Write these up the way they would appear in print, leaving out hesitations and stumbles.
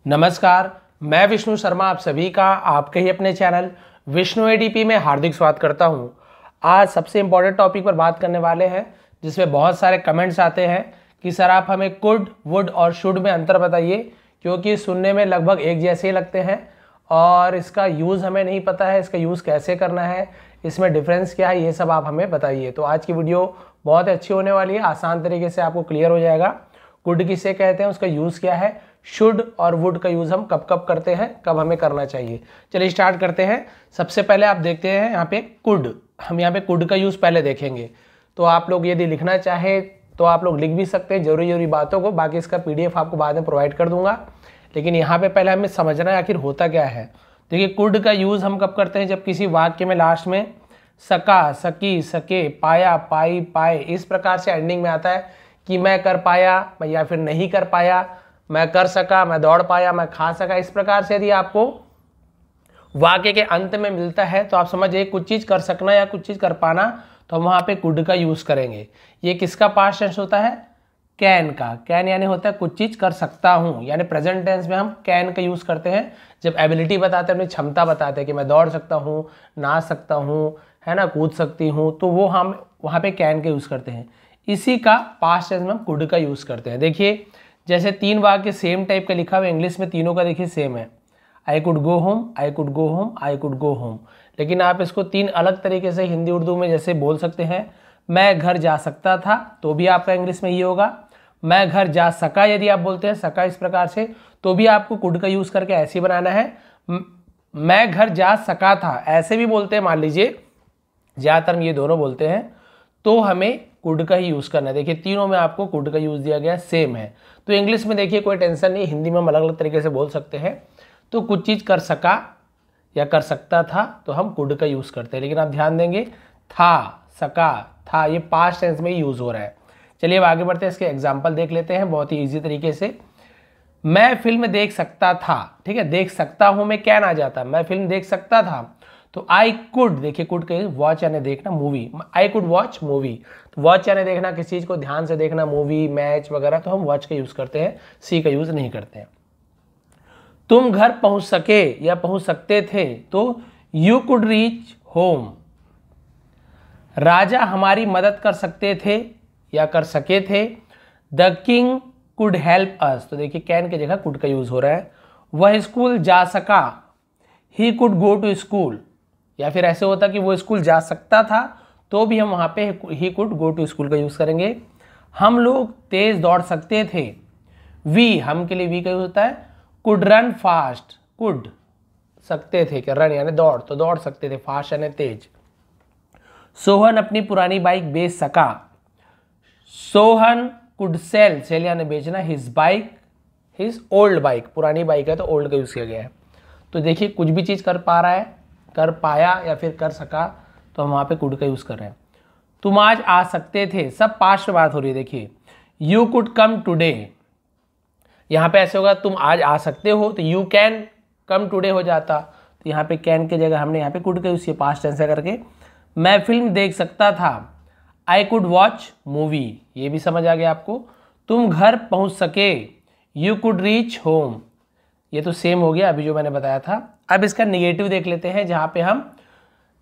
नमस्कार, मैं विष्णु शर्मा आप सभी का आपके ही अपने चैनल विष्णु एडीपी में हार्दिक स्वागत करता हूं। आज सबसे इम्पोर्टेंट टॉपिक पर बात करने वाले हैं जिसमें बहुत सारे कमेंट्स आते हैं कि सर आप हमें कुड, वुड और शुड में अंतर बताइए, क्योंकि सुनने में लगभग एक जैसे ही लगते हैं और इसका यूज़ हमें नहीं पता है, इसका यूज़ कैसे करना है, इसमें डिफरेंस क्या है, ये सब आप हमें बताइए। तो आज की वीडियो बहुत अच्छी होने वाली है, आसान तरीके से आपको क्लियर हो जाएगा। कुड किसे कहते हैं, उसका यूज़ क्या है, शुड और वुड का यूज़ हम कब कब करते हैं, कब हमें करना चाहिए। चलिए स्टार्ट करते हैं। सबसे पहले आप देखते हैं यहाँ पे कुड, हम यहाँ पे कुड का यूज़ पहले देखेंगे। तो आप लोग यदि लिखना चाहे तो आप लोग लिख भी सकते हैं जरूरी बातों को, बाकी इसका PDF आपको बाद में प्रोवाइड कर दूंगा। लेकिन यहाँ पे पहले हमें समझना है आखिर होता क्या है। देखिए कुड का यूज़ हम कब करते हैं, जब किसी वाक्य में लास्ट में सका, सकी, सके, पाया, पाई, पाए इस प्रकार से एंडिंग में आता है कि मैं कर पाया या फिर नहीं कर पाया, मैं कर सका, मैं दौड़ पाया, मैं खा सका। इस प्रकार से यदि आपको वाक्य के अंत में मिलता है तो आप समझिए कुछ चीज़ कर सकना या कुछ चीज़ कर पाना, तो हम वहाँ पे कुड का यूज़ करेंगे। ये किसका पास्ट टेंस होता है, कैन का। कैन यानी होता है कुछ चीज़ कर सकता हूँ, यानी प्रेजेंट टेंस में हम कैन का यूज़ करते हैं जब एबिलिटी बताते हैं, अपनी क्षमता बताते हैं कि मैं दौड़ सकता हूँ, नाच सकता हूँ, है ना, कूद सकती हूँ, तो वो हम वहाँ पे कैन का यूज़ करते हैं। इसी का पास्ट टेंस में हम कुड का यूज़ करते हैं। देखिए जैसे तीन वाक्य सेम टाइप का लिखा हुआ है इंग्लिश में, तीनों का देखिए सेम है, I could go home, I could go home, I could go home. लेकिन आप इसको तीन अलग तरीके से हिंदी उर्दू में जैसे बोल सकते हैं। मैं घर जा सकता था तो भी आपका इंग्लिश में ये होगा। मैं घर जा सका यदि आप बोलते हैं सका इस प्रकार से, तो भी आपको कुड का यूज़ करके ऐसे ही बनाना है। मैं घर जा सका था ऐसे भी बोलते हैं, मान लीजिए ज़्यादातर हम ये दोनों बोलते हैं, तो हमें कुड का ही यूज़ करना है। देखिए तीनों में आपको कुड का यूज़ दिया गया सेम है। तो इंग्लिश में देखिए कोई टेंशन नहीं, हिंदी में हम अलग अलग तरीके से बोल सकते हैं। तो कुछ चीज़ कर सका या कर सकता था तो हम कुड का यूज़ करते हैं। लेकिन आप ध्यान देंगे था, सका, था, ये पास्ट टेंस में ही यूज़ हो रहा है। चलिए अब आगे बढ़ते हैं, इसके एग्जाम्पल देख लेते हैं बहुत ही ईजी तरीके से। मैं फिल्म देख सकता था, ठीक है, देख सकता हूँ में कैन आ जाता, मैं फिल्म देख सकता था तो आई कुड, देखिए कुड के वॉच यानी देखना, movie, I could watch movie. तो वॉच यानी देखना, किसी चीज़ को ध्यान से देखना, मूवी, मैच वगैरह, तो हम वॉच का यूज़ करते हैं, सी का यूज़ नहीं करते हैं। तुम घर पहुंच सके या पहुंच सकते थे तो यू कुड रीच होम। राजा हमारी मदद कर सकते थे या कर सके थे, the king could help us. तो देखिए कैन की जगह कुड का यूज़ हो रहा है। वह स्कूल जा सका, he could go to school. या फिर ऐसे होता कि वो स्कूल जा सकता था तो भी हम वहाँ पे he could go to school का यूज़ करेंगे। हम लोग तेज़ दौड़ सकते थे, वी, हम के लिए वी का यूज़ होता है। कुड रन फास्ट, कुड सकते थे कि रन यानी दौड़, तो दौड़ सकते थे, फास्ट यानी तेज। सोहन अपनी पुरानी बाइक बेच सका, सोहन कुड सेल, सेल यानी बेचना, his bike, his old bike, पुरानी बाइक है तो ओल्ड का यूज़ किया गया है। तो देखिए कुछ भी चीज़ कर पा रहा है, कर पाया या फिर कर सका, तो हम वहाँ पे कुड का यूज़ कर रहे हैं। तुम आज आ सकते थे, सब पास्ट में बात हो रही है। देखिए यू कुड कम टुडे, यहाँ पे ऐसे होगा तुम आज आ सकते हो तो यू कैन कम टुडे हो जाता, तो यहाँ पे कैन की जगह हमने यहाँ पे कुड का यूज़ किया पास्ट टेंस करके। मैं फिल्म देख सकता था, आई कुड वॉच मूवी, ये भी समझ आ गया आपको। तुम घर पहुँच सके, यू कुड रीच होम, ये तो सेम हो गया अभी जो मैंने बताया था। अब इसका निगेटिव देख लेते हैं, जहाँ पे हम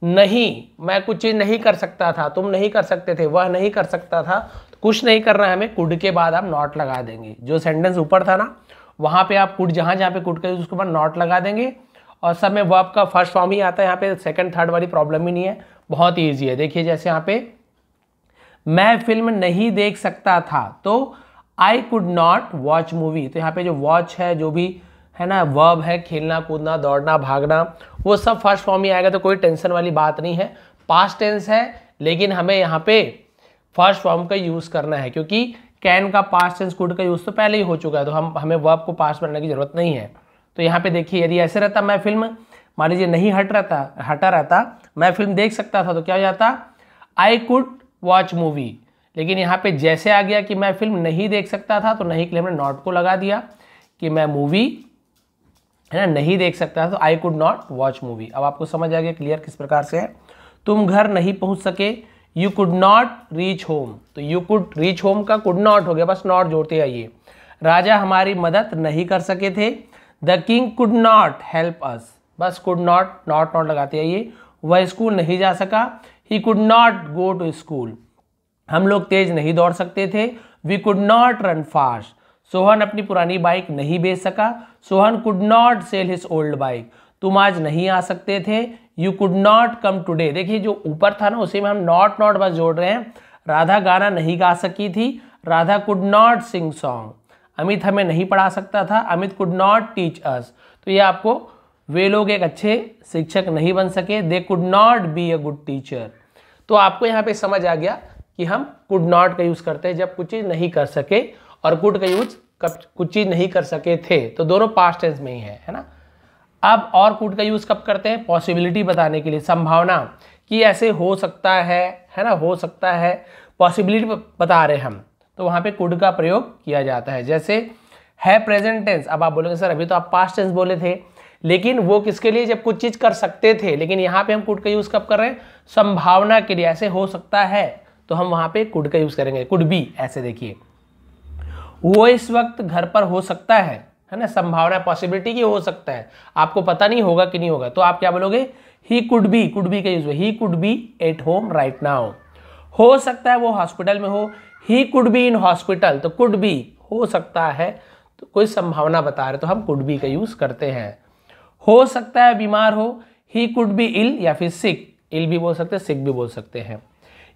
नहीं, मैं कुछ चीज़ नहीं कर सकता था, तुम नहीं कर सकते थे, वह नहीं कर सकता था, तो कुछ नहीं करना है हमें, कुड के बाद आप नॉट लगा देंगे। जो सेंटेंस ऊपर था ना वहाँ पे आप कुड, जहाँ जहाँ पे कुड का उसके बाद नॉट लगा देंगे और सब में वर्ब का फर्स्ट फॉर्म ही आता है। यहाँ पे सेकंड थर्ड वाली प्रॉब्लम ही नहीं है, बहुत ईजी है। देखिए जैसे यहाँ पे मैं फिल्म नहीं देख सकता था तो I could not watch movie, तो यहाँ पे जो वॉच है, जो भी है ना वर्ब है, खेलना कूदना दौड़ना भागना, वो सब फर्स्ट फॉर्म ही आएगा, तो कोई टेंशन वाली बात नहीं है। पास्ट टेंस है लेकिन हमें यहाँ पे फर्स्ट फॉर्म का यूज़ करना है, क्योंकि कैन का पास्ट टेंस कुड का यूज़ तो पहले ही हो चुका है, तो हमें वर्ब को पास्ट में करने की जरूरत नहीं है। तो यहाँ पे देखिए यदि ऐसे रहता, मैं फिल्म मान लीजिए नहीं हटा रहता, मैं फिल्म देख सकता था तो क्या हो जाता, आई कुड वॉच मूवी। लेकिन यहाँ पे जैसे आ गया कि मैं फिल्म नहीं देख सकता था, तो नहीं के लिए हमने नॉट को लगा दिया कि मैं मूवी है ना नहीं देख सकता था, तो I could not watch movie. अब आपको समझ आ गया क्लियर किस प्रकार से है। तुम घर नहीं पहुंच सके, you could not reach home, तो यू कुड रीच होम का कुड नॉट हो गया, बस नॉट जोड़ते आइए। राजा हमारी मदद नहीं कर सके थे, the king could not help us, बस कुड नॉट, नॉट लगाते आइए, वह स्कूल नहीं जा सका। He could not go to school, हम लोग तेज नहीं दौड़ सकते थे। We could not run fast, Sohan अपनी पुरानी बाइक नहीं बेच सका। Sohan could not sell his old bike, तुम आज नहीं आ सकते थे। You could not come today, देखिए जो ऊपर था ना उसी में हम नॉट बस जोड़ रहे हैं। राधा गाना नहीं गा सकी थी, Radha could not sing song. Amit हमें नहीं पढ़ा सकता था, Amit could not teach us. तो ये आपको, वे लोग एक अच्छे शिक्षक नहीं बन सके, they could not be a good teacher. तो आपको यहाँ पे समझ आ गया कि हम कुड नॉट का यूज करते हैं जब कुछ चीज नहीं कर सके, और कुड का यूज कब कुछ चीज नहीं कर सके थे, तो दोनों पास्ट टेंस में ही है ना। अब और कुड का यूज कब करते हैं? पॉसिबिलिटी बताने के लिए, संभावना कि ऐसे हो सकता है ना, हो सकता है, पॉसिबिलिटी बता रहे हम, तो वहां पे कुड का प्रयोग किया जाता है। जैसे है प्रेजेंट टेंस, अब आप बोलोगे सर अभी तो आप पास्ट टेंस बोले थे, लेकिन वो किसके लिए? जब कुछ चीज कर सकते थे, लेकिन यहाँ पे हम कुड का यूज कब कर रहे हैं? संभावना के लिए, ऐसे हो सकता है, तो हम वहां पे कुड का यूज करेंगे, कुड बी। ऐसे देखिए, वो इस वक्त घर पर हो सकता है ना, संभावना पॉसिबिलिटी की हो सकता है, आपको पता नहीं होगा कि नहीं होगा, तो आप क्या बोलोगे? He could be, could be का use, he could be at home right now. हो सकता है वो हॉस्पिटल में हो, he could be in hospital, तो कुड बी हो सकता है, तो कोई संभावना बता रहे तो हम कुड बी का यूज करते हैं। हो सकता है बीमार हो, ही कुड बी इल, या फिर सिक, इल भी बोल सकते हैं, सिक भी बोल सकते हैं।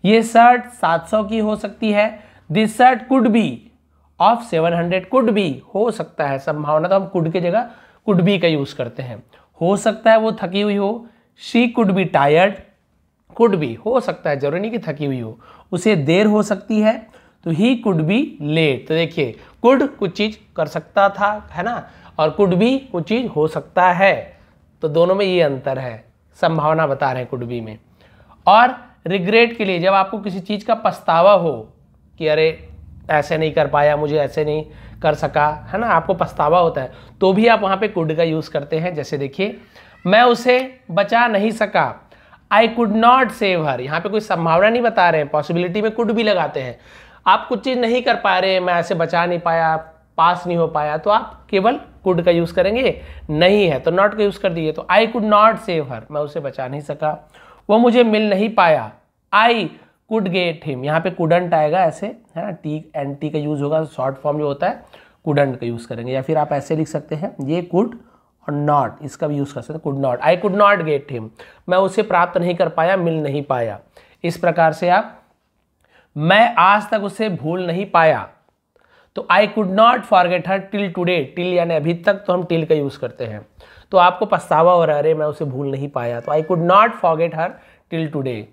ये शर्ट 700 की हो सकती है, this shirt could be of 700, could be हो सकता है, संभावना, तो हम कुड की जगह कुड बी का यूज करते हैं। हो सकता है वो थकी हुई हो, she could be tired, could be हो सकता है, जरूरी नहीं कि थकी हुई हो, उसे देर हो सकती है, तो ही कुड बी लेट। तो देखिए, कुड कुछ चीज कर सकता था, है ना, और कुड बी कुछ चीज हो सकता है, तो दोनों में ये अंतर है, संभावना बता रहे हैं कुड बी में। और रिग्रेट के लिए, जब आपको किसी चीज का पछतावा हो कि अरे ऐसे नहीं कर पाया, मुझे ऐसे नहीं कर सका, है ना, आपको पछतावा होता है, तो भी आप वहां पे कुड का यूज करते हैं। जैसे देखिए, मैं उसे बचा नहीं सका, I could not save her, यहाँ पे कोई संभावना नहीं बता रहे हैं, पॉसिबिलिटी में कुड भी लगाते हैं। आप कुछ चीज नहीं कर पा रहे, मैं ऐसे बचा नहीं पाया, पास नहीं हो पाया, तो आप केवल कुड का यूज करेंगे, नहीं है तो नॉट का यूज कर दीजिए। तो I could not save her, मैं उसे बचा नहीं सका, वो मुझे मिल नहीं पाया, आई कुड गेट हिम, यहाँ पे कुडंट आएगा ऐसे, है ना, टी एंड टी का यूज होगा, शॉर्ट फॉर्म जो होता है कुडंट का यूज करेंगे। या फिर आप ऐसे लिख सकते हैं, ये कुड और नॉट, इसका भी यूज कर सकते हैं, could not, I could not get him, मैं उसे प्राप्त नहीं कर पाया, मिल नहीं पाया। इस प्रकार से आप, मैं आज तक उसे भूल नहीं पाया, तो I could not forget her till today, till यानी अभी तक, तो हम टिल का यूज करते हैं। तो आपको पछतावा हो रहा है, अरे मैं उसे भूल नहीं पाया, तो I could not forget her till today.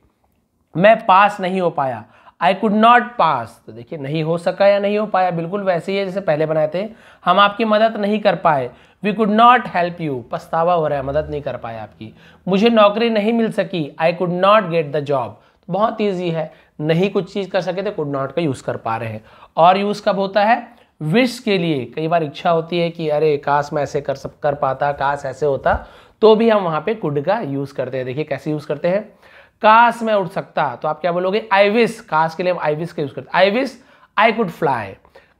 मैं पास नहीं हो पाया, आई कुड नॉट पास, तो देखिए नहीं हो सका या नहीं हो पाया, बिल्कुल वैसे ही है जैसे पहले बनाए थे। हम आपकी मदद नहीं कर पाए, we could not help you, पछतावा हो रहा है, मदद नहीं कर पाए आपकी। मुझे नौकरी नहीं मिल सकी, I could not get the job, बहुत ईजी है, नहीं कुछ चीज कर सके तो कुड नॉट का यूज कर पा रहे हैं। और यूज कब होता है? विश के लिए, कई बार इच्छा होती है कि अरे काश मैं ऐसे कर पाता, काश ऐसे होता, तो भी हम वहां पे कुड का यूज करते हैं। देखिए कैसे यूज करते हैं, काश मैं उड़ सकता, तो आप क्या बोलोगे? आई विश, काश के लिए हम आई विश का यूज करते हैं। I wish I could fly,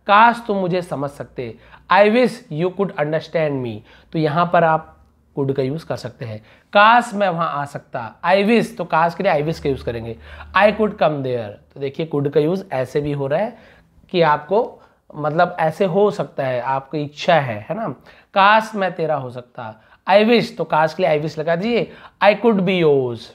काश तुम मुझे समझ सकते, I wish you could understand me, तो यहां पर आप कुड का यूज कर सकते हैं। काश मैं वहां आ सकता, आई विश, तो काश के लिए आई विश का यूज करेंगे। आई कुड कम देयर, तो देखिए कुड का यूज ऐसे भी हो रहा है कि आपको मतलब ऐसे हो सकता है, आपकी इच्छा है ना, काश मैं तेरा हो सकता। आई विश, तो काश के लिए आई विश लगा दीजिए। आई कुड बी योर्स,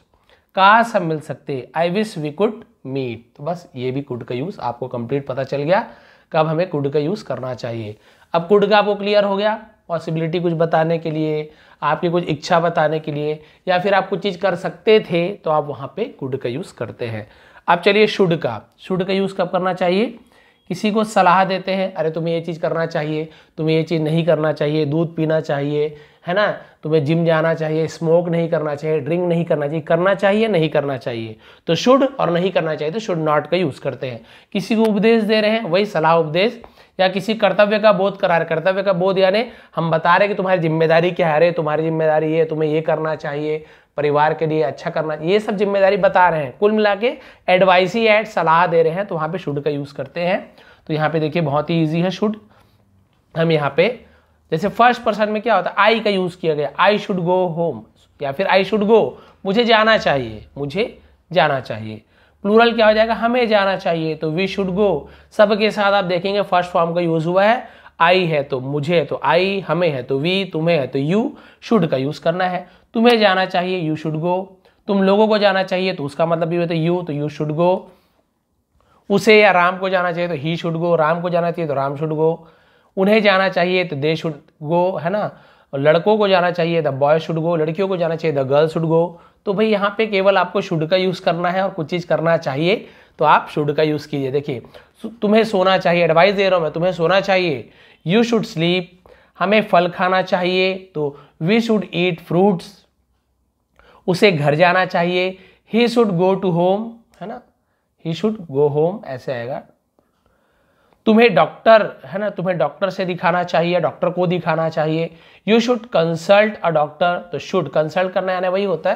काश हम मिल सकते, I wish we could meet, तो बस ये भी कुड का यूज आपको कंप्लीट पता चल गया कब हमें कुड का यूज करना चाहिए। अब कुड का आपको क्लियर हो गया, पॉसिबिलिटी कुछ बताने के लिए, आपकी कुछ इच्छा बताने के लिए, या फिर आप कुछ चीज कर सकते थे तो आप वहां पे कुड का यूज करते हैं। अब चलिए शुड का यूज कब करना चाहिए? किसी को सलाह देते हैं, अरे तुम्हें ये चीज़ करना चाहिए, तुम्हें ये चीज़ नहीं करना चाहिए, दूध पीना चाहिए, है ना, तुम्हें जिम जाना चाहिए, स्मोक नहीं करना चाहिए, ड्रिंक नहीं करना चाहिए नहीं करना चाहिए, तो शुड, और नहीं करना चाहिए तो शुड नॉट का यूज़ करते हैं। किसी को उपदेश दे रहे हैं, वही सलाह उपदेश, या किसी कर्तव्य का बोध करा रहे, कर्तव्य का बोध यानी हम बता रहे कि तुम्हारी जिम्मेदारी क्या है, अरे तुम्हारी जिम्मेदारी ये, तुम्हें ये करना चाहिए, परिवार के लिए अच्छा करना, ये सब जिम्मेदारी बता रहे हैं। कुल मिला के एडवाइस ही ऐड सलाह दे रहे हैं, तो वहाँ पे शुड का यूज़ करते हैं। तो यहाँ पे देखिए बहुत ही ईजी है शुड। हम यहाँ पे जैसे फर्स्ट पर्सन में क्या होता है, आई का यूज किया गया, आई शुड गो होम, या फिर आई शुड गो, मुझे जाना चाहिए, मुझे जाना चाहिए। प्लूरल क्या हो जाएगा, हमें जाना चाहिए, तो वी शुड गो। सबके साथ आप देखेंगे फर्स्ट फॉर्म का यूज हुआ है, आई है तो मुझे है तो आई, हमें है तो वी, तुम्हें है तो यू, शुड का यूज करना है। तुम्हें जाना चाहिए, यू शुड गो। तुम लोगों को जाना चाहिए तो उसका मतलब भी होता है यू, तो यू शुड गो। उसे या राम को जाना चाहिए तो ही शुड गो, राम को जाना चाहिए तो राम शुड गो। उन्हें जाना चाहिए तो दे शुड गो, है ना। लड़कों को जाना चाहिए द बॉय शुड गो, लड़कियों को जाना चाहिए द गर्ल शुड गो। तो भाई यहाँ पे केवल आपको शुड का यूज करना है और कुछ चीज करना चाहिए तो आप शुड का यूज कीजिए। देखिए तुम्हें सोना चाहिए, एडवाइस दे रहा हूं मैं, तुम्हें सोना चाहिए, यू शुड स्लीप। हमें फल खाना चाहिए तो वी शुड ईट फ्रूट्स। उसे घर जाना चाहिए, he should go to home, है ना, ही शुड गो होम, ऐसे आएगा। तुम्हें डॉक्टर, है ना, तुम्हें डॉक्टर से दिखाना चाहिए, डॉक्टर को दिखाना चाहिए, you should consult a doctor. तो शुड कंसल्ट करना यानी वही होता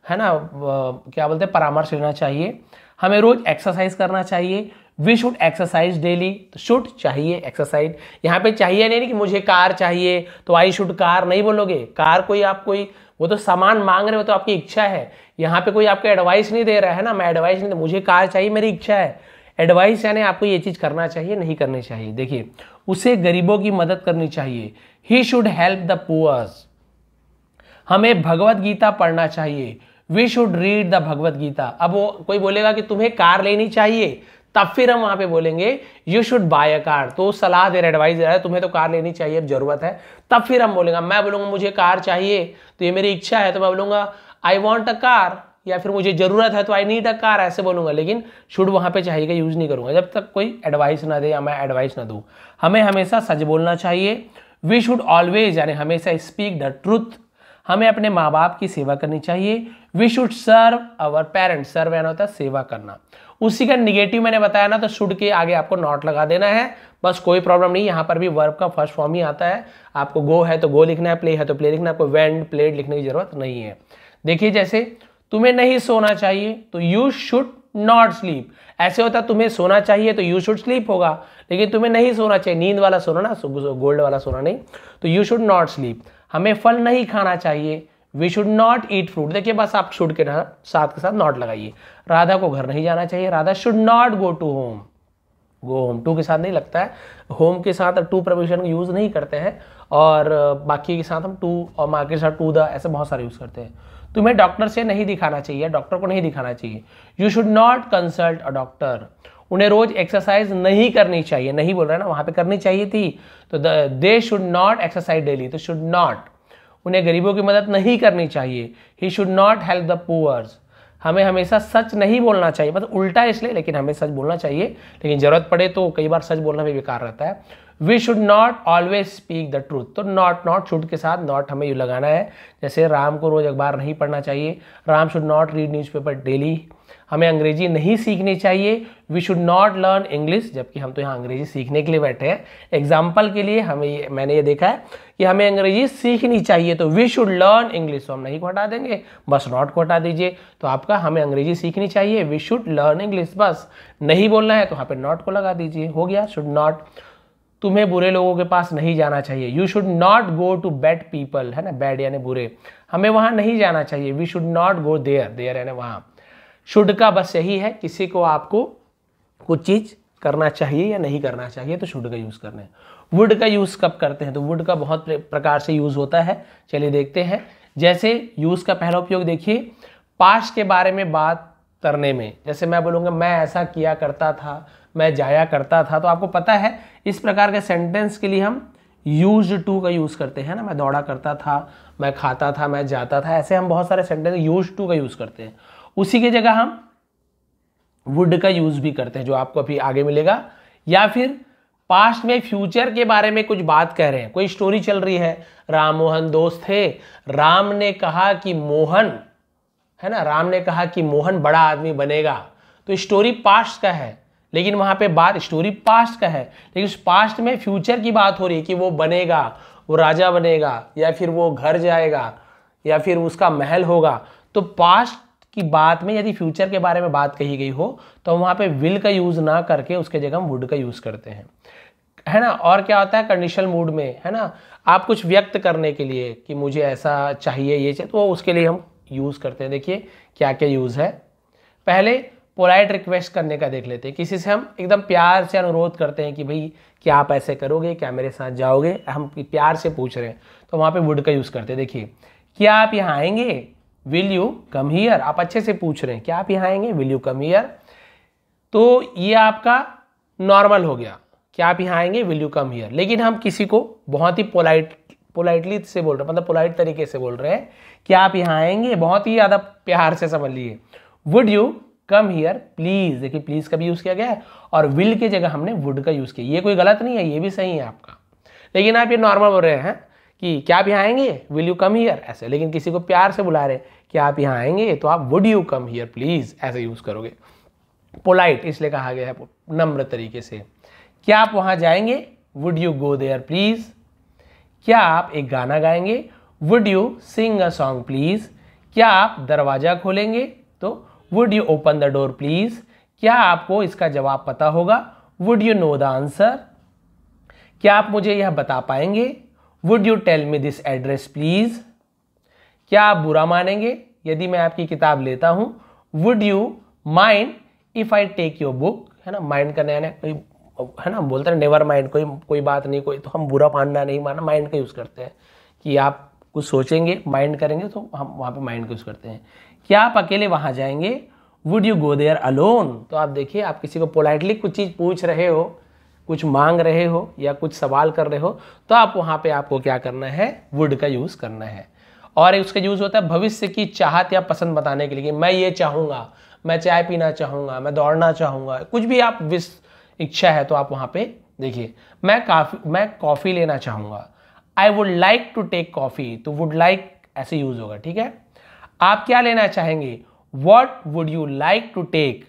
है ना, क्या बोलते हैं, परामर्श लेना चाहिए। हमें रोज एक्सरसाइज करना चाहिए, वी शुड एक्सरसाइज डेली। तो शुड चाहिए, एक्सरसाइज। यहाँ पे चाहिए नहीं कि मुझे कार चाहिए तो आई शुड कार नहीं बोलोगे, कार कोई आप कोई वो तो सामान मांग रहे हो तो आपकी इच्छा है। यहाँ पे कोई आपको एडवाइस नहीं दे रहा है ना, मैं एडवाइस नहीं, मुझे कार चाहिए, मेरी इच्छा है। एडवाइस यानी आपको ये चीज करना चाहिए, नहीं करनी चाहिए। देखिए उसे गरीबों की मदद करनी चाहिए, he should help the poors. हमें भगवत गीता पढ़ना चाहिए, we should read the Bhagavad Gita. अब वो कोई बोलेगा कि तुम्हें कार लेनी चाहिए, तब फिर हम वहां पे बोलेंगे you should buy a car. तो सलाह दे रहा है, एडवाइस दे रहा है, तुम्हें तो कार लेनी चाहिए, अब जरूरत है, तब फिर हम बोलेंगे। मैं बोलूंगा मुझे कार चाहिए तो ये मेरी इच्छा है, तो मैं बोलूंगा आई वॉन्ट अ कार, या फिर मुझे जरूरत है तो आई नीड अ कार, ऐसे बोलूंगा। लेकिन शुड वहां पे चाहिए का यूज नहीं करूंगा जब तक कोई एडवाइस ना दे या मैं एडवाइस ना दूं। हमें हमेशा सच बोलना चाहिए, वी शुड ऑलवेज यानी हमेशा स्पीक द ट्रूथ। हमें अपने माँ बाप की सेवा करनी चाहिए, we should serve our parents. Serve यानी होता है सेवा करना। उसी का निगेटिव मैंने बताया ना, तो शुड के आगे आपको नॉट लगा देना है, बस कोई प्रॉब्लम नहीं। यहाँ पर भी वर्ब का फर्स्ट फॉर्म ही आता है। आपको गो है तो गो लिखना है, प्ले है तो प्ले लिखना है, आपको वेंट प्लेड लिखने की जरूरत नहीं है। देखिए जैसे तुम्हें नहीं सोना चाहिए तो यू शुड नॉट स्लीप। ऐसे होता है तुम्हें सोना चाहिए तो यू शुड स्लीप होगा, लेकिन तुम्हें नहीं सोना चाहिए, नींद वाला सोना ना, गोल्ड वाला सोना नहीं, तो यू शुड नॉट स्लीप। हमें फल नहीं खाना चाहिए, we should not eat fruit. देखिए बस आप शुड के साथ नॉट लगाइए। राधा को घर नहीं जाना चाहिए, Radha should not go to home. Go home to के साथ नहीं लगता है, होम के साथ टू प्रपोजिशन यूज नहीं करते हैं, और बाकी के साथ हम टू और माँ के साथ टू द ऐसे बहुत सारे यूज करते हैं। तुम्हें डॉक्टर से नहीं दिखाना चाहिए, डॉक्टर को नहीं दिखाना चाहिए, you should not consult a doctor. उन्हें रोज एक्सरसाइज नहीं करनी चाहिए, नहीं बोल रहा है ना, वहां पे करनी चाहिए थी, तो they should not exercise daily, तो शुड नॉट। उन्हें गरीबों की मदद नहीं करनी चाहिए, he should not help the poors. हमें हमेशा सच नहीं बोलना चाहिए, मतलब उल्टा इसलिए, लेकिन हमें सच बोलना चाहिए, लेकिन जरूरत पड़े तो कई बार सच बोलना भी बेकार रहता है। We should not always speak the truth. तो नॉट शुड के साथ नॉट हमें यू लगाना है। जैसे राम को रोज अखबार नहीं पढ़ना चाहिए, Ram should not read newspaper daily. हमें अंग्रेजी नहीं सीखनी चाहिए, we should not learn English, जबकि हम तो यहाँ अंग्रेजी सीखने के लिए बैठे हैं। एग्जाम्पल के लिए मैंने ये देखा है कि हमें अंग्रेजी सीखनी चाहिए, तो वी शुड लर्न इंग्लिश, तो हम नहीं को हटा देंगे, बस नॉट को हटा दीजिए। तो आपका हमें अंग्रेजी सीखनी चाहिए, वी शुड लर्न इंग्लिश, बस नहीं बोलना है तो वहाँ पे नॉट को लगा दीजिए, हो गया शुड नॉट। तुम्हें बुरे लोगों के पास नहीं जाना चाहिए, you should not go to bad people, है ना, बैड यानी बुरे, हमें वहां नहीं जाना चाहिए, we should not go there, there यानी वहां। शुड का बस यही है, किसी को आपको कुछ चीज करना चाहिए या नहीं करना चाहिए तो शुड का यूज करना है। वुड का यूज कब करते हैं, तो वुड का बहुत प्रकार से यूज होता है, चलिए देखते हैं। जैसे यूज का पहला उपयोग देखिए, पास्ट के बारे में बात करने में, जैसे मैं बोलूँगा मैं ऐसा किया करता था, मैं जाया करता था, तो आपको पता है इस प्रकार के सेंटेंस के लिए हम यूज टू का यूज करते हैं ना, मैं दौड़ा करता था, मैं खाता था, मैं जाता था, ऐसे हम बहुत सारे सेंटेंस यूज टू का यूज करते हैं। उसी की जगह हम वुड का यूज भी करते हैं, जो आपको अभी आगे मिलेगा। या फिर पास्ट में फ्यूचर के बारे में कुछ बात कह रहे हैं, कोई स्टोरी चल रही है, राम मोहन दोस्त थे, राम ने कहा कि मोहन, है ना, राम ने कहा कि मोहन बड़ा आदमी बनेगा, तो स्टोरी पास्ट का है, लेकिन वहां पे बात स्टोरी पास्ट का है, लेकिन उस पास्ट में फ्यूचर की बात हो रही है कि वो बनेगा, वो राजा बनेगा, या फिर वो घर जाएगा, या फिर उसका महल होगा। तो पास्ट की बात में यदि फ्यूचर के बारे में बात कही गई हो तो वहां पे विल का यूज ना करके उसके जगह हम वुड का यूज करते हैं। है ना। और क्या होता है कंडीशनल मूड में, है ना, आप कुछ व्यक्त करने के लिए कि मुझे ऐसा चाहिए, ये चाहिए, तो उसके लिए हम यूज़ करते हैं। देखिए क्या क्या यूज़ है। पहले पोलाइट रिक्वेस्ट करने का देख लेते हैं। किसी से हम एकदम प्यार से अनुरोध करते हैं कि भाई क्या आप ऐसे करोगे, क्या मेरे साथ जाओगे, हम प्यार से पूछ रहे हैं, तो वहाँ पे वुड का यूज़ करते हैं। देखिए क्या आप यहाँ आएंगे, विल यू कम हियर, आप अच्छे से पूछ रहे हैं क्या आप यहाँ आएंगे, विल यू कम हियर। तो ये आपका नॉर्मल हो गया, क्या आप यहाँ आएंगे, विल यू कम हियर। लेकिन हम किसी को बहुत ही पोलाइटली से बोल रहे हैं, मतलब पोलाइट तरीके से बोल रहे हैं, क्या आप यहाँ आएंगे, बहुत ही ज़्यादा प्यार से समझ लिए। Would you come here please, देखिए प्लीज का भी यूज़ किया गया है और विल की जगह हमने वुड का यूज़ किया। ये कोई गलत नहीं है, ये भी सही है आपका। लेकिन आप ये नॉर्मल बोल रहे हैं कि क्या आप यहाँ आएंगे, विल यू कम हियर ऐसे। लेकिन किसी को प्यार से बुला रहे हैं कि आप यहाँ आएंगे, तो आप would you come here please ऐसे यूज़ करोगे। पोलाइट इसलिए कहा गया है, नम्र तरीके से। क्या आप वहाँ जाएंगे, would you go there please. क्या आप एक गाना गाएंगे, would you sing a song please. क्या आप दरवाज़ा खोलेंगे, तो would you open the door please. क्या आपको इसका जवाब पता होगा, would you know the answer. क्या आप मुझे यह बता पाएंगे, would you tell me this address please. क्या आप बुरा मानेंगे यदि मैं आपकी किताब लेता हूं, would you mind if I take your book, है ना। माइंड का नया कोई, है ना, बोलते हैं नेवर माइंड, कोई बात नहीं, कोई, तो हम बुरा मानना नहीं मानना, माइंड का यूज़ करते हैं कि आप कुछ सोचेंगे, माइंड करेंगे, तो हम वहाँ पे माइंड का यूज़ करते हैं। क्या आप अकेले वहाँ जाएंगे, would you go there alone. तो आप देखिए, आप किसी को पोलाइटली कुछ चीज़ पूछ रहे हो, कुछ मांग रहे हो या कुछ सवाल कर रहे हो, तो आप वहाँ पे आपको क्या करना है, वुड का यूज़ करना है। और उसका यूज़ होता है भविष्य की चाहत या पसंद बताने के लिए, कि मैं ये चाहूँगा, मैं चाय पीना चाहूँगा, मैं दौड़ना चाहूँगा, कुछ भी आप इच्छा है, तो आप वहाँ पे देखिए, मैं कॉफ़ी लेना चाहूँगा, I would like to take coffee, तो वुड लाइक ऐसे यूज़ होगा, ठीक है। आप क्या लेना चाहेंगे, what would you like to take.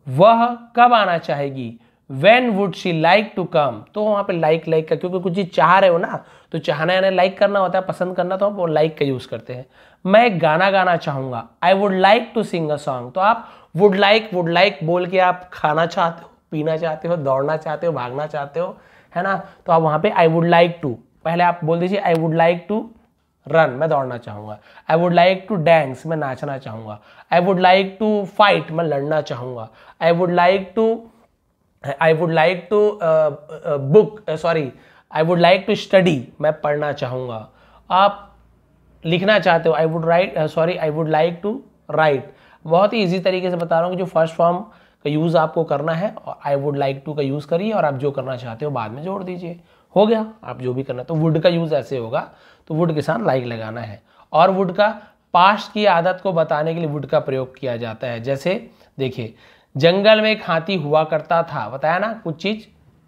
वह कब आना चाहेगी, when would she like to come. तो वहाँ पे लाइक का, क्योंकि कुछ चीज़ चाह रहे हो ना, तो चाहना यानी लाइक करना होता है, पसंद करना, तो हम लाइक का यूज़ करते हैं। मैं एक गाना गाना चाहूँगा, I would like to sing a song. तो आप वुड लाइक बोल के आप खाना चाहते हो, पीना चाहते हो, दौड़ना चाहते हो, भागना चाहते हो, है ना। तो आप वहाँ पे आई वुड लाइक टू, पहले आप बोल दीजिए I would like to run, मैं दौड़ना चाहूँगा। I would like to dance, मैं नाचना चाहूँगा। I would like to fight, मैं लड़ना चाहूँगा। I would like to study, मैं पढ़ना चाहूँगा। आप लिखना चाहते हो, I would like to write. बहुत ही ईजी तरीके से बता रहा हूँ कि जो फर्स्ट फॉर्म का यूज़ आपको करना है, और आई वुड लाइक टू का यूज़ करिए, और आप जो करना चाहते हो बाद में जोड़ दीजिए, हो गया। आप जो भी करना, तो वुड का यूज़ ऐसे होगा, तो वुड के साथ लाइक लगाना है। और वुड का पास्ट की आदत को बताने के लिए वुड का प्रयोग किया जाता है। जैसे देखिए, जंगल में एक हाथी हुआ करता था, बताया ना, कुछ चीज़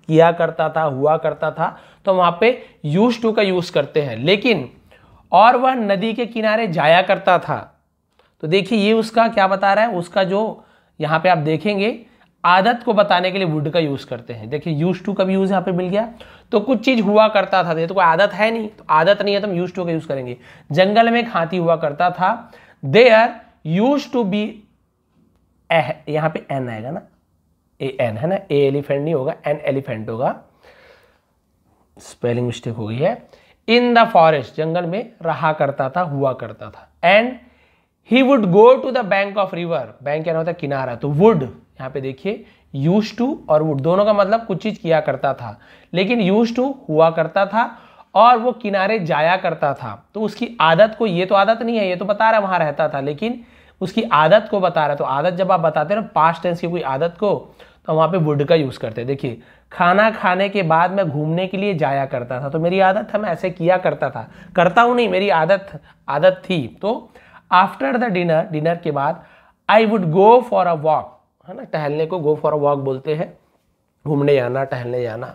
किया करता था, हुआ करता था, तो वहाँ पे यूज टू का यूज़ करते हैं। लेकिन और वह नदी के किनारे जाया करता था, तो देखिए ये उसका क्या बता रहा है, उसका जो यहाँ पे आप देखेंगे आदत को बताने के लिए वुड का यूज़ करते हैं। देखिए यूज टू का भी यूज़ यहाँ पे मिल गया। तो कुछ चीज़ हुआ करता था, तो कोई आदत है नहीं, तो आदत नहीं है तो हम यूज टू का यूज़ करेंगे। जंगल में एक हाथी हुआ करता था, देयर यूज टू बी, यहाँ पे एन आएगा ना, ए एन है ना, ए एलिफेंट नहीं होगा, एन एलिफेंट होगा, स्पेलिंग मिस्टेक हो गई है। इन द फॉरेस्ट, जंगल में रहा करता था, हुआ करता था। And he would go to the bank of river, bank क्या होता है, किनारा, तो वुड यहाँ पे देखिए यूज टू और वुड दोनों का मतलब कुछ चीज किया करता था, लेकिन यूज टू हुआ करता था और वो किनारे जाया करता था, तो उसकी आदत को, ये तो आदत नहीं है, ये तो बता रहा है वहां रहता था, लेकिन उसकी आदत को बता रहा है। तो आदत जब आप बताते हैं ना, पास्ट टेंस की कोई आदत को, तो वहां पे वुड का यूज करते हैं। देखिए, खाना खाने के बाद मैं घूमने के लिए जाया करता था, तो मेरी आदत था, मैं ऐसे किया करता था, करता हूं नहीं, मेरी आदत थी। तो आफ्टर द डिनर, डिनर के बाद, I would go for a walk, है ना, टहलने को गो फॉर अ वॉक बोलते हैं, घूमने जाना, टहलने जाना।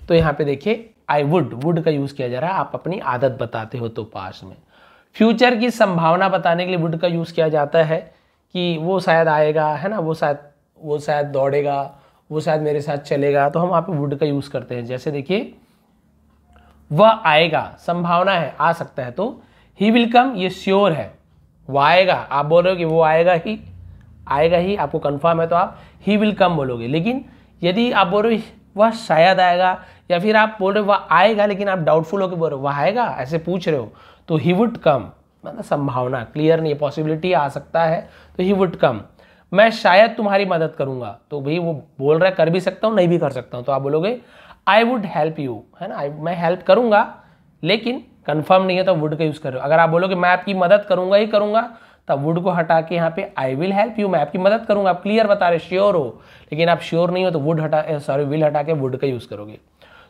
तो यहाँ पे देखिए आई वुड का यूज किया जा रहा है, आप अपनी आदत बताते हो तो पास्ट में। फ्यूचर की संभावना बताने के लिए वुड का यूज किया जाता है, कि वो शायद आएगा, है ना, वो शायद दौड़ेगा, वो शायद मेरे साथ चलेगा, तो हम वहाँ पे वुड का यूज करते हैं। जैसे देखिए, वह आएगा, संभावना है, आ सकता है, तो ही विल कम, ये श्योर है, वो आएगा, आप बोल रहे हो कि वो आएगा ही, आपको कंफर्म है, तो आप ही विल कम बोलोगे। लेकिन यदि आप बोल रहे हो वह शायद आएगा, या फिर आप बोल रहे हो वह आएगा लेकिन आप डाउटफुल होकर बोल रहे हो वह आएगा, ऐसे पूछ रहे हो, तो ही वुड कम, मतलब संभावना क्लियर नहीं है, पॉसिबिलिटी आ सकता है, तो ही वुड कम। मैं शायद तुम्हारी मदद करूंगा, तो भाई वो बोल रहा है कर भी सकता हूँ नहीं भी कर सकता हूँ, तो आप बोलोगे आई वुड हेल्प यू, है ना, मैं हेल्प करूंगा लेकिन कंफर्म नहीं है तो वुड का यूज करो। अगर आप बोलोगे मैं आपकी मदद करूंगा ही करूंगा, तब वुड को हटा के यहाँ पे आई विल हेल्प यू, मैं आपकी मदद करूंगा, आप क्लियर बता रहे श्योर हो, लेकिन आप श्योर नहीं हो तो वुड हटा सॉरी विल हटा के वुड का यूज करोगे।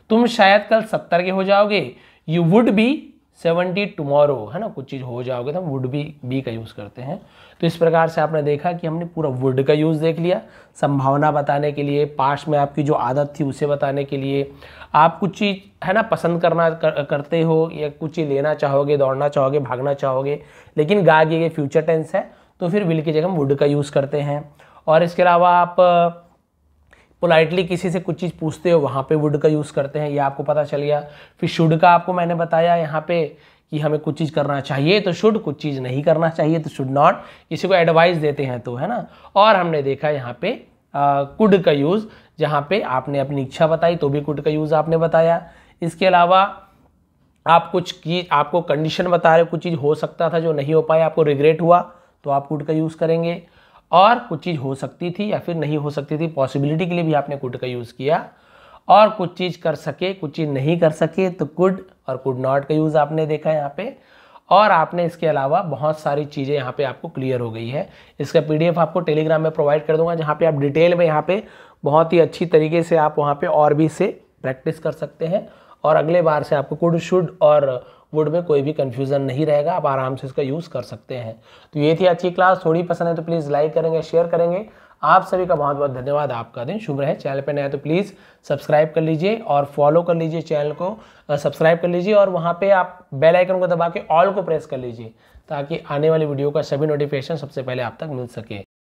तुम शायद कल 70 के हो जाओगे, यू वुड बी 70 टुमारो, है ना, कुछ चीज़ हो जाओगे तो हम वुड बी का यूज़ करते हैं। तो इस प्रकार से आपने देखा कि हमने पूरा वुड का यूज़ देख लिया संभावना बताने के लिए, पास्ट में आपकी जो आदत थी उसे बताने के लिए, आप कुछ चीज़ है ना पसंद करते हो या कुछ चीज़ लेना चाहोगे, दौड़ना चाहोगे, भागना चाहोगे, लेकिन गा ये फ्यूचर टेंस है तो फिर विल की जगह हम वुड का यूज़ करते हैं। और इसके अलावा आप पोलाइटली किसी से कुछ चीज़ पूछते हो, वहाँ पे वुड का यूज़ करते हैं, ये आपको पता चल गया। फिर शुड का आपको मैंने बताया यहाँ पे कि हमें कुछ चीज़ करना चाहिए तो शुड, कुछ चीज़ नहीं करना चाहिए तो शुड नॉट, किसी को एडवाइस देते हैं तो, है ना। और हमने देखा यहाँ पे कुड का यूज़, जहाँ पे आपने अपनी इच्छा बताई तो भी कुड का यूज़ आपने बताया। इसके अलावा आप आपको कंडीशन बता रहे, कुछ चीज़ हो सकता था जो नहीं हो पाया, आपको रिग्रेट हुआ तो आप कुड का यूज़ करेंगे। और कुछ चीज़ हो सकती थी या फिर नहीं हो सकती थी, पॉसिबिलिटी के लिए भी आपने कुड का यूज़ किया। और कुछ चीज़ कर सके, कुछ चीज़ नहीं कर सके तो कुड और कुड नॉट का यूज़ आपने देखा यहाँ पे। और आपने इसके अलावा बहुत सारी चीज़ें यहाँ पे आपको क्लियर हो गई है। इसका PDF आपको टेलीग्राम में प्रोवाइड कर दूंगा, जहाँ पे आप डिटेल में यहाँ पे बहुत ही अच्छी तरीके से आप वहाँ पे और भी से प्रैक्टिस कर सकते हैं, और अगले बार से आपको कुड, शुड और वुड में कोई भी कंफ्यूजन नहीं रहेगा, आप आराम से इसका यूज़ कर सकते हैं। तो ये थी आज की क्लास, थोड़ी पसंद है तो प्लीज़ लाइक करेंगे, शेयर करेंगे। आप सभी का बहुत बहुत धन्यवाद, आपका दिन शुभ रहे। चैनल पे नया तो प्लीज़ सब्सक्राइब कर लीजिए और फॉलो कर लीजिए, चैनल को सब्सक्राइब कर लीजिए, और वहाँ पे आप बेल आइकन को दबा के ऑल को प्रेस कर लीजिए, ताकि आने वाली वीडियो का सभी नोटिफिकेशन सबसे पहले आप तक मिल सके।